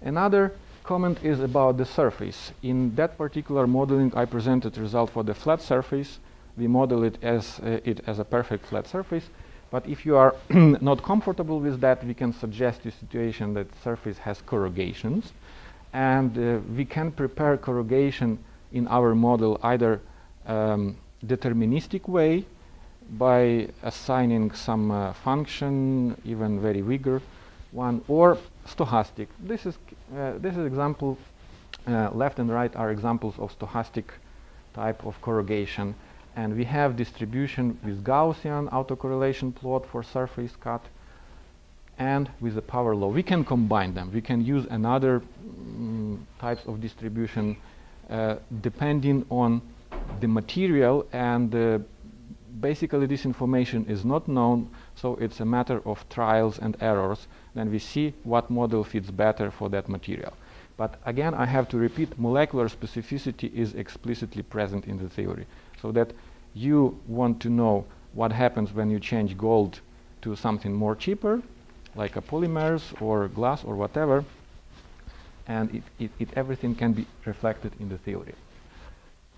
Another comment is about the surface. In that particular modeling, I presented result for the flat surface. We model it as a perfect flat surface. But if you are not comfortable with that, we can suggest a situation that surface has corrugations. And we can prepare corrugation in our model either deterministic way by assigning some function, even very vigor one, or stochastic. This is example, left and right are examples of stochastic type of corrugation. And we have distribution with Gaussian autocorrelation plot for surface cut and with the power law. We can combine them. We can use another types of distribution depending on the material, and basically this information is not known, so it's a matter of trials and errors. Then we see what model fits better for that material. But again, I have to repeat, molecular specificity is explicitly present in the theory, so that you want to know what happens when you change gold to something more cheaper, like a polymers or glass or whatever, and everything can be reflected in the theory.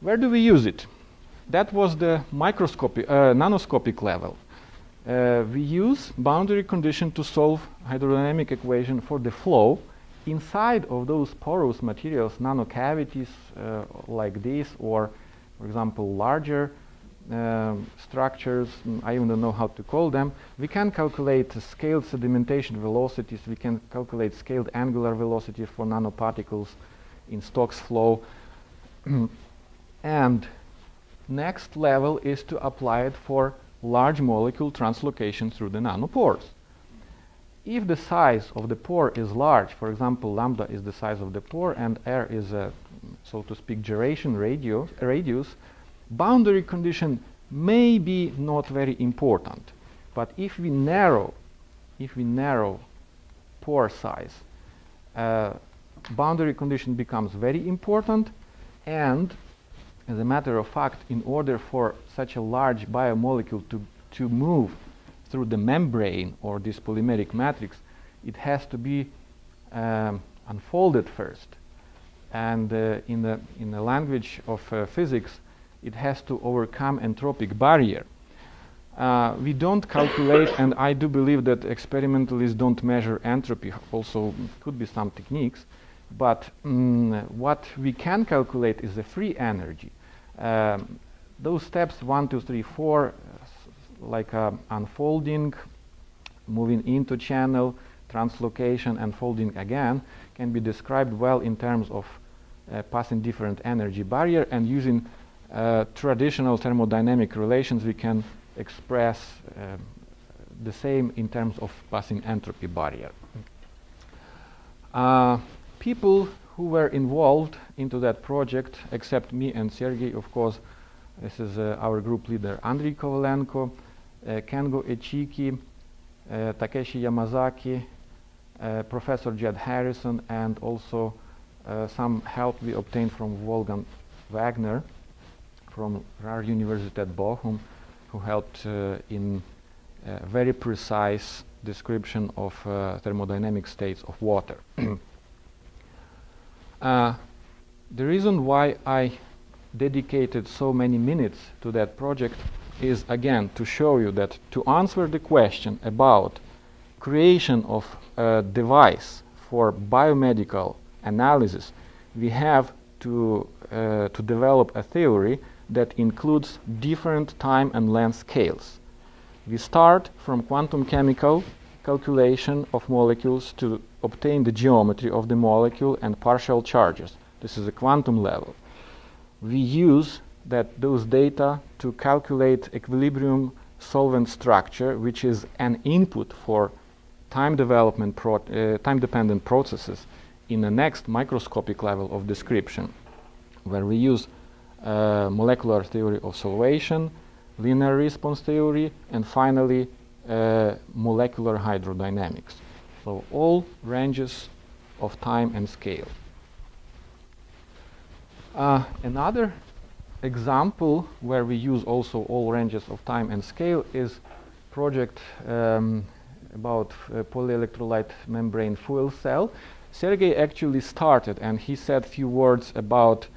Where do we use it? That was the microscopic, nanoscopic level. We use boundary condition to solve hydrodynamic equation for the flow inside of those porous materials, nanocavities like this, or for example larger structures, I even don't know how to call them. We can calculate scaled sedimentation velocities, we can calculate scaled angular velocity for nanoparticles in Stokes flow. And next level is to apply it for large molecule translocation through the nanopores. If the size of the pore is large, for example, lambda is the size of the pore and r is a, so to speak, gyration radius, boundary condition may be not very important. But if we narrow pore size, boundary condition becomes very important. And as a matter of fact, in order for such a large biomolecule to move through the membrane or this polymeric matrix, it has to be unfolded first. And in the language of physics, it has to overcome entropic barrier. We don't calculate, and I do believe that experimentalists don't measure entropy. Also, could be some techniques, but what we can calculate is the free energy. Those steps 1, 2, 3, 4, like unfolding, moving into channel, translocation, and folding again, can be described well in terms of passing different energy barrier, and using traditional thermodynamic relations we can express the same in terms of passing entropy barrier. People who were involved into that project, except me and Sergey, of course, this is our group leader Andriy Kovalenko, Kengo Echiki, Takeshi Yamazaki, Professor Jed Harrison, and also some help we obtained from Wolfgang Wagner from Ruhr University at Bochum, who helped in very precise description of thermodynamic states of water. The reason why I dedicated so many minutes to that project is, again, to show you that to answer the question about creation of a device for biomedical analysis, we have to develop a theory that includes different time and length scales. We start from quantum chemical calculation of molecules to obtain the geometry of the molecule and partial charges. This is a quantum level. We use those data to calculate equilibrium solvent structure, which is an input for time-dependent processes in the next microscopic level of description, where we use molecular theory of solvation, linear response theory, and finally molecular hydrodynamics. So all ranges of time and scale. Another example where we use also all ranges of time and scale is project about polyelectrolyte membrane fuel cell. Sergey actually started, and he said few words about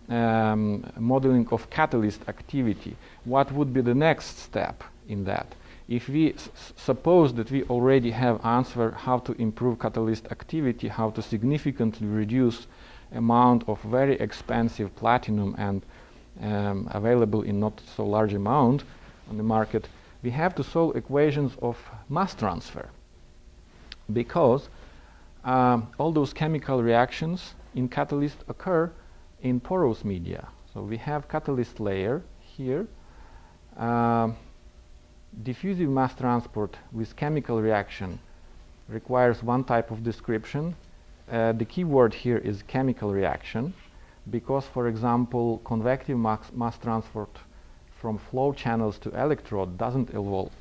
modeling of catalyst activity. What would be the next step in that? If we suppose that we already have answer how to improve catalyst activity, how to significantly reduce amount of very expensive platinum and available in not so large amount on the market, we have to solve equations of mass transfer, because all those chemical reactions in catalyst occur in porous media. So we have catalyst layer here. Diffusive mass transport with chemical reaction requires one type of description. The key word here is chemical reaction, because, for example, convective mass transport from flow channels to electrode doesn't involve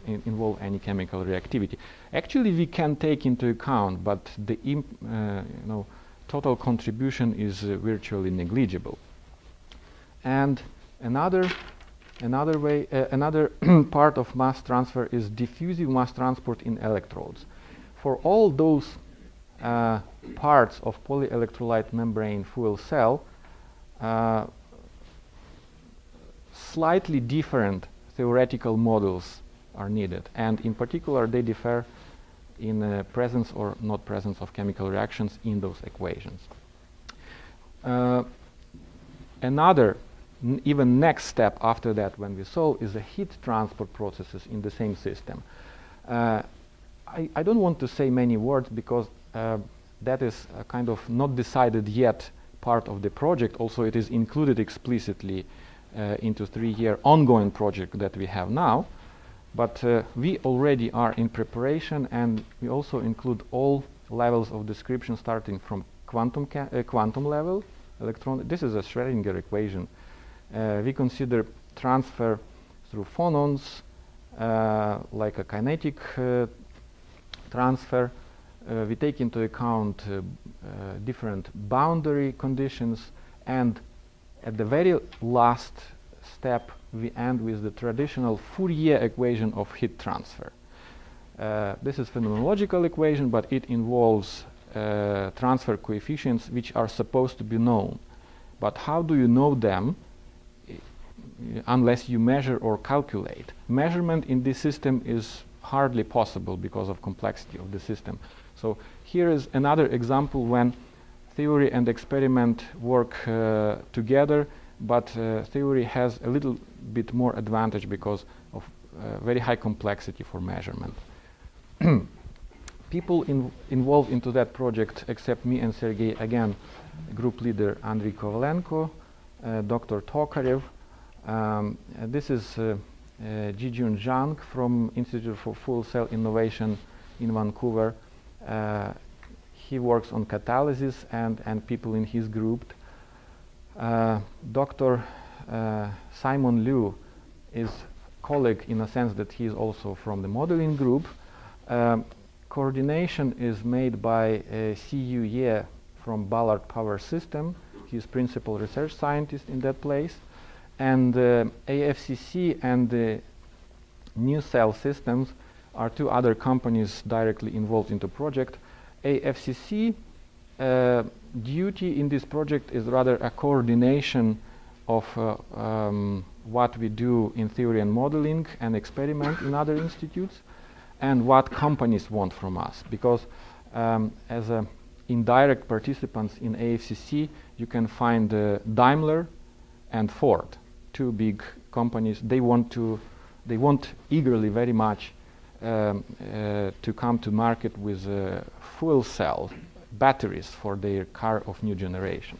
any chemical reactivity. Actually, we can take into account, but the total contribution is virtually negligible. And another part of mass transfer is diffusive mass transport in electrodes. For all those parts of polyelectrolyte membrane fuel cell, slightly different theoretical models are needed, and in particular they differ in presence or not presence of chemical reactions in those equations. Another even next step after that, when we solve, is the heat transport processes in the same system. I don't want to say many words, because that is a kind of not decided yet part of the project. Also, it is included explicitly into 3-year ongoing project that we have now. But we already are in preparation, and we also include all levels of description, starting from quantum level, electron. This is a Schrödinger equation. We consider transfer through phonons, like a kinetic transfer. We take into account different boundary conditions, and at the very last step we end with the traditional Fourier equation of heat transfer. This is phenomenological equation, but it involves transfer coefficients which are supposed to be known. But how do you know them unless you measure or calculate? Measurement in this system is hardly possible because of complexity of the system. So here is another example when theory and experiment work together, but theory has a little bit more advantage because of very high complexity for measurement. People involved into that project, except me and Sergey, again, group leader Andriy Kovalenko, Dr. Tokarev. This is Jijun Zhang from Institute for Fuel Cell Innovation in Vancouver. He works on catalysis, and people in his group. Dr. Simon Liu is colleague in a sense that he is also from the modeling group. Coordination is made by C.U. Ye from Ballard Power System. He is principal research scientist in that place. And AFCC and New Cell Systems are two other companies directly involved in the project. AFCC duty in this project is rather a coordination of what we do in theory and modeling and experiment in other institutes, and what companies want from us. Because as indirect participants in AFCC, you can find Daimler and Ford, two big companies. They want eagerly very much to come to market with fuel cell batteries for their car of new generation.